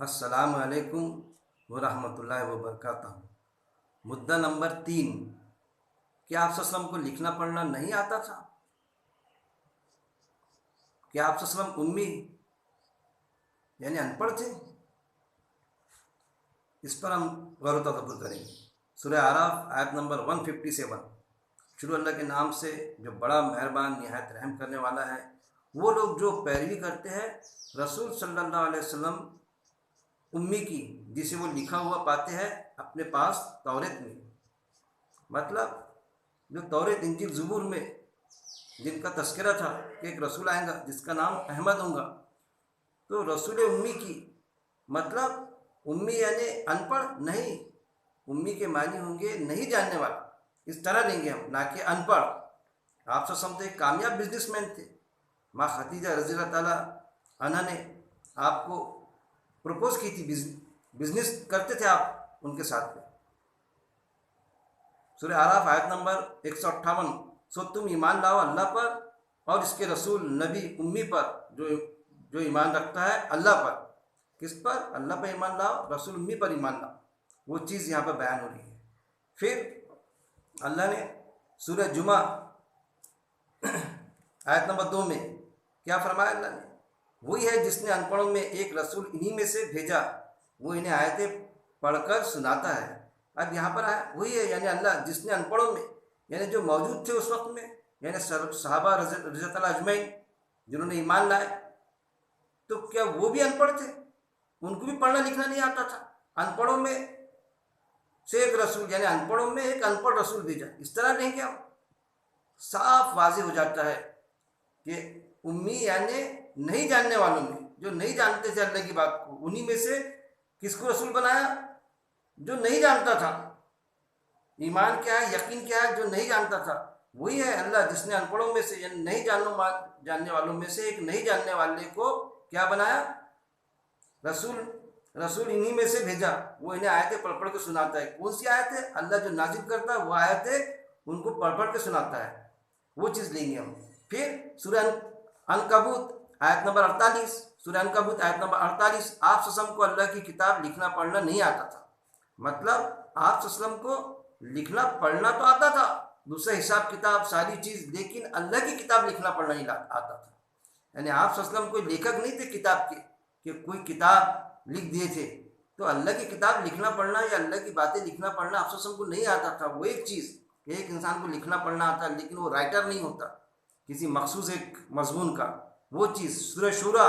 السلام علیکم ورحمۃ اللہ وبرکاتہ۔ مدعا نمبر 3، کیا آپ وسلم کو لکھنا پڑھنا نہیں آتا تھا؟ کیا آپ وسلم امی یعنی ان پڑھ تھے؟ اس پر ہم غور و تدبر کریں گے۔ سورہ اعراف آیت نمبر 157۔ شروع اللہ کے نام سے جو بڑا مہربان نہایت رحم کرنے والا ہے۔ وہ لوگ جو پیروی کرتے ہیں رسول صلی اللہ علیہ وسلم امی کی، جسے وہ لکھا ہوا پاتے ہیں اپنے پاس توریت میں، مطلب جو توریت انجیل زبور میں جن کا تذکرہ تھا کہ ایک رسول آئے گا جس کا نام احمد ہوگا، تو رسول امی کی مطلب امی یعنی ان پڑھ نہیں، امی کے معنی ہوں گے نہیں جاننے والا، اس طرح لیں گے ہم، نہ کہ ان پڑھ۔ آپ سے سمجھتے ایک کامیاب بزنس مین تھے، ماں خدیجہ رضی اللہ تعالیٰ عنہ نے آپ کو پرپوز کی تھی، بزنس کرتے تھے آپ ان کے ساتھ میں۔ سورہ اعراف آیت نمبر 158۔ سو تم ایمان لاؤ اللہ پر اور اس کے رسول نبی امی پر جو ایمان رکھتا ہے اللہ پر۔ کس پر؟ اللہ پر ایمان لاؤ، رسول امی پر ایمان لاؤ، وہ چیز یہاں پر بیان ہو رہی ہے۔ پھر اللہ نے سورہ جمعہ آیت نمبر 2 میں کیا فرمایا اللہ نے؟ وہی ہے جس نے ان پڑھوں میں ایک رسول انہی میں سے بھیجا، وہ انہیں آیتیں پڑھ کر سناتا ہے۔ اب یہاں پر وہی ہے یعنی اللہ جس نے ان پڑھوں میں یعنی جو موجود تھے اس وقت میں، یعنی صحابہ رضی اللہ اجمعین جنہوں نے ایمان لائے، تو کیا وہ بھی ان پڑھ تھے؟ ان کو بھی پڑھنا لکھنا نہیں آتا تھا؟ ان پڑھوں میں سے ایک رسول یعنی ان پڑھوں میں ایک ان پڑھ رسول بھیجا، اس طرح نہیں کیا؟ صاف واضح ہو جاتا ہے کہ امی یعنی نہیں جاننے والوں میں، جو نہیں جانتے تھے اللہ کی بات کو، انہی میں سے کس کو رسول بنایا؟ جو نہیں جانتا تھا۔ ایمان کیا ہے، یقین کیا ہے؟ جو نہیں جانتا تھا وہی ہے اللہ جس نے ان پڑھوں میں سے یعنی نہیں جاننے والوں میں سے ایک نہیں جاننے والے کو کیا بنایا؟ رسول انہی میں سے بھیجا، وہ انہیں آیتیں پڑھ پڑھ کے سناتا ہے۔ کون سی آیتیں؟ اللہ جو نازل کرتا ہے وہ آیتیں ان کو پڑھ پڑھ کے سناتا ہے، وہ چیز لیں گے ہم۔ پھر سورہ عنکبوت آیت نمبر 48۔ سورہ عنکبوت آیت نمبر 48۔ آپ وسلم کو اللہ کی کتاب لکھنا پڑھنا نہیں آتا تھا، مطلب آپ وسلم کو لکھنا پڑھنا تو آتا تھا، دوسرا حساب کتاب ساری چیز، لیکن اللہ کی کتاب لکھنا پڑھنا نہیں آتا تھا۔ یعنی آپ وسلم کوئی لیکھک نہیں تھے کتاب کے کہ کوئی کتاب لکھ دیے تھے، تو اللہ کی کتاب لکھنا پڑھنا یا اللہ کی باتیں لکھنا پڑھنا آپ وسلم کو نہیں آتا تھا۔ وہ ایک چیز کہ ایک انسان کو لکھنا پڑھنا آتا ہے لیکن وہ رائٹر نہیں ہوتا کسی مخصوص ایک مضمون کا، وہ چیز۔ سورہ شورا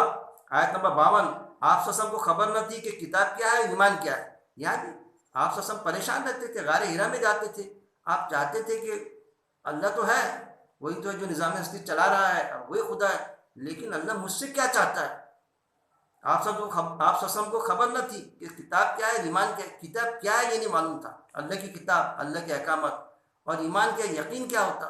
آیت نمبر 52۔ آپ وسلم کو خبر نہ تھی کہ کتاب کیا ہے، ایمان کیا ہے۔ یہاں بھی آپ وسلم پریشان رہتے تھے، غار ہرا میں جاتے تھے، آپ چاہتے تھے کہ اللہ تو ہے، وہی تو ہے جو نظام ہستی چلا رہا ہے، وہی خدا ہے، لیکن اللہ مجھ سے کیا چاہتا ہے؟ آپ وسلم کو خبر نہ تھی کہ کتاب کیا ہے، ایمان کیا ہے۔ کتاب کیا ہے یہ نہیں معلوم تھا، اللہ کی کتاب، اللہ کے احکامات، اور ایمان کیا، یقین کیا ہوتا،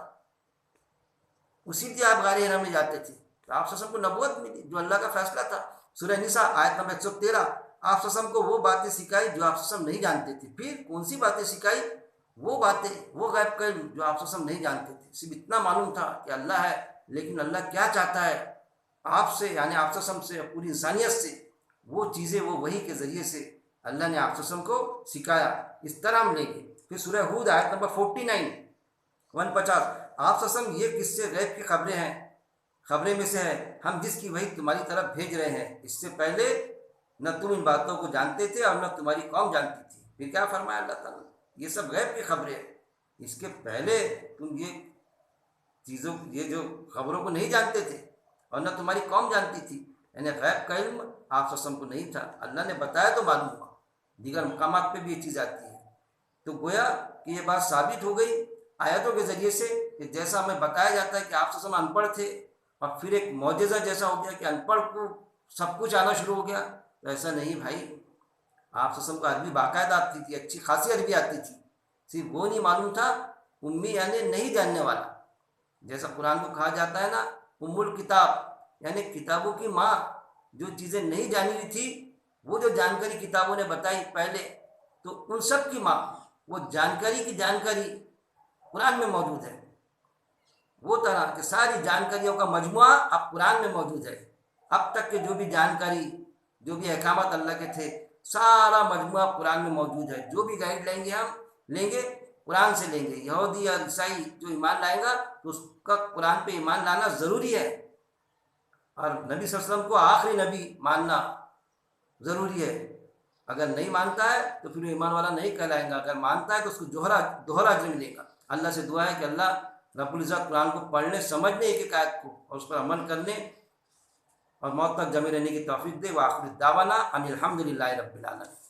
اسی لیے آپ غار ہرا میں جاتے تھے۔ تو آپ وسلم کو نبوت ملی جو اللہ کا فیصلہ تھا۔ سورہ نساء آیت نمبر 113۔ آپ وسلم کو وہ باتیں سکھائی جو آپ وسلم نہیں جانتے تھے۔ پھر کون سی باتیں سکھائی؟ وہ باتیں، وہ غیب کا علم جو آپ وسلم نہیں جانتے تھے، صرف اتنا معلوم تھا کہ اللہ ہے، لیکن اللہ کیا چاہتا ہے آپ سے یعنی آپ وسلم سے، پوری انسانیت سے، وہ چیزیں وہ وحی کے ذریعے سے اللہ نے آپ وسلم کو سکھایا۔ اس طرح ہم لیں گے۔ پھر سورہ ہود آیت نمبر 49۔ آپ وسلم یہ قصے غیب کی خبریں ہیں، خبریں میں سے ہے ہم جس کی وحی تمہاری طرف بھیج رہے ہیں، اس سے پہلے نہ تم ان باتوں کو جانتے تھے اور نہ تمہاری قوم جانتی تھی۔ پھر کیا فرمایا اللہ تعالیٰ؟ یہ سب غیب کی خبریں ہیں، اس کے پہلے تم یہ چیزوں، یہ جو خبروں کو نہیں جانتے تھے اور نہ تمہاری قوم جانتی تھی، یعنی غیب کا علم آپ وسلم کو نہیں تھا، اللہ نے بتایا تو معلوم ہوا۔ دیگر مقامات پہ بھی یہ چیز آتی ہے، تو گویا کہ یہ بات ثابت ہو گئی آیتوں کے ذریعے سے کہ جیسا ہمیں بتایا جاتا ہے کہ آپ وسلم ان پڑھ تھے اور پھر ایک معجزہ جیسا ہو گیا کہ ان پڑھ کو سب کچھ آنا شروع ہو گیا، تو ایسا نہیں بھائی۔ آپ وسلم کو عربی باقاعدہ آتی تھی، اچھی خاصی عربی آتی تھی، صرف وہ نہیں معلوم تھا امی یعنی نہیں جاننے والا۔ جیسا قرآن کو کہا جاتا ہے نا ام الکتاب، یعنی کتابوں کی ماں، جو چیزیں نہیں جانی ہوئی تھی وہ جو جانکاری کتابوں نے بتائی پہلے، تو ان سب کی ماں، وہ جانکاری کی جانکاری قرآن میں موجود ہے، وہ طرح کہ ساری جانکاریوں کا مجموعہ اب قرآن میں موجود ہے۔ اب تک کے جو بھی جانکاری جو بھی احکامات اللہ کے تھے سارا مجموعہ قرآن میں موجود ہے. جو بھی گائیڈ لیں گے ہم لیں گے قرآن سے لیں گے. یہودی یا عیسائی جو ایمان لائے گا تو اس کا قرآن پہ ایمان لانا ضروری ہے، اور نبی صلی اللہ علیہ وسلم کو آخری نبی ماننا ضروری ہے. اگر نہیں مانتا ہے تو پھر وہ ایمان والا نہیں کہلائے گا. اگر مانتا ہے تو اس کو دوہرا اجر ملے گا. اللہ سے دعا ہے کہ اللہ رب العزت قرآن کو پڑھنے سمجھنے ایک ایک آیت کو اور اس پر عمل کرنے اور موت تک جمع رہنے کی توفیق دے. وآخر دعوانا ان الحمد للہ رب العالمین.